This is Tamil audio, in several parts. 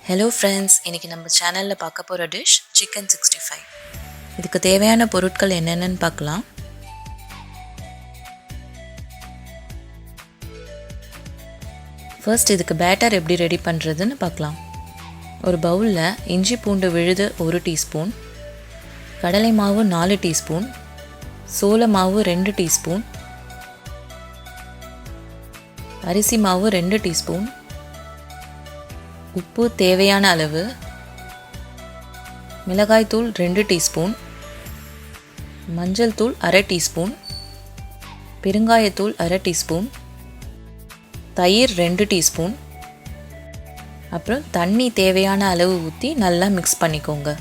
Hello friends, இன்னைக்கு நம்ம சேனல்ல பார்க்க போற டிஷ் சிக்கன் 65. இதுக்கு தேவையான பொருட்கள் என்னென்னன்னு பார்க்கலாம். ஃபர்ஸ்ட் இதுக்கு பேட்டர் எப்படி ரெடி பண்றதுன்னு பார்க்கலாம். ஒரு பவுல்ல இஞ்சி பூண்டு விழுது 1 டீஸ்பூன், கடலை மாவு 4 டீஸ்பூன், சோள மாவு 2 டீஸ்பூன், அரிசி மாவு 2 டீஸ்பூன், உப்பு தேவையான அளவு, மிளகாய் தூள் 2 டீஸ்பூன், மஞ்சள் தூள் 1/2 டீஸ்பூன், பெருங்காயத்தூள் 1/2 டீஸ்பூன், தயிர் 2 டீஸ்பூன், அப்புறம் தண்ணி தேவையான அளவு ஊற்றி நல்லா மிக்ஸ் பண்ணிக்கோங்க.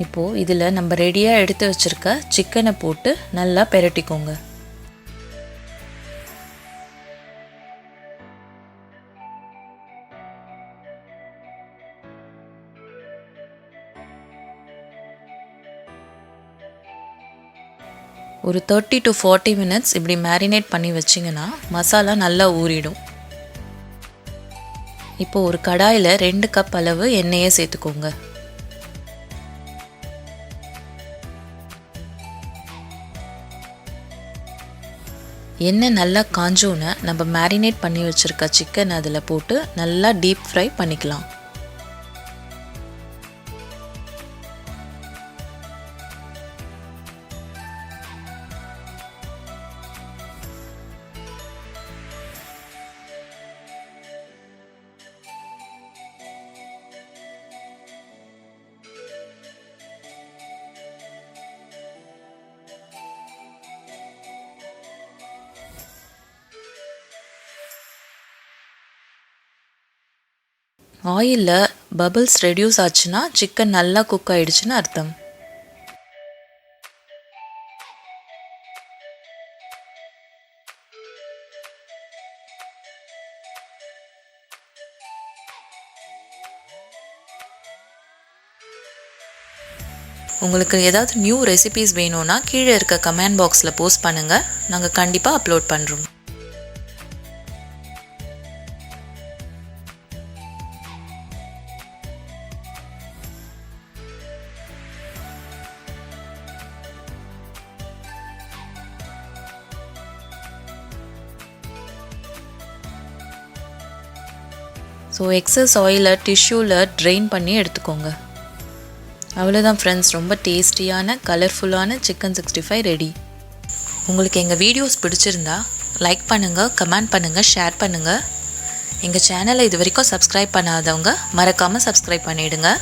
இப்போது இதில் நம்ம ரெடியாக எடுத்து வச்சுருக்க சிக்கனை போட்டு நல்லா பெரட்டிக்கோங்க. ஒரு 30 to 40 minutes இப்படி மேரினேட் பண்ணி வச்சிங்கன்னா மசாலா நல்லா ஊறிடும். இப்போது ஒரு கடாயில் 2 கப் அளவு எண்ணெயை சேர்த்துக்கோங்க. எண்ணெய் நல்லா காஞ்சோன்னு நம்ம மேரினேட் பண்ணி வச்சுருக்க சிக்கன் அதில் போட்டு நல்லா டீப் ஃப்ரை பண்ணிக்கலாம். ஆயிலில் பபிள்ஸ் ரெடியூஸ் ஆச்சுன்னா சிக்கன் நல்லா குக் ஆயிடுச்சுன்னு அர்த்தம். உங்களுக்கு ஏதாவது நியூ ரெசிபீஸ் வேணும்னா கீழே இருக்க கமெண்ட் பாக்ஸில் போஸ்ட் பண்ணுங்கள், நாங்கள் கண்டிப்பாக அப்லோட் பண்ணுறோம். ஸோ எக்ஸஸ் ஆயிலை டிஷ்யூவில் ட்ரெயின் பண்ணி எடுத்துக்கோங்க. அவ்வளோதான் ஃப்ரெண்ட்ஸ், ரொம்ப டேஸ்டியான கலர்ஃபுல்லான சிக்கன் 65 ரெடி. உங்களுக்கு எங்கள் வீடியோஸ் பிடிச்சிருந்தா லைக் பண்ணுங்கள், கமெண்ட் பண்ணுங்கள், ஷேர் பண்ணுங்கள். எங்கள் சேனலை இது வரைக்கும் சப்ஸ்கிரைப் பண்ணாதவங்க மறக்காமல் சப்ஸ்கிரைப் பண்ணிவிடுங்க.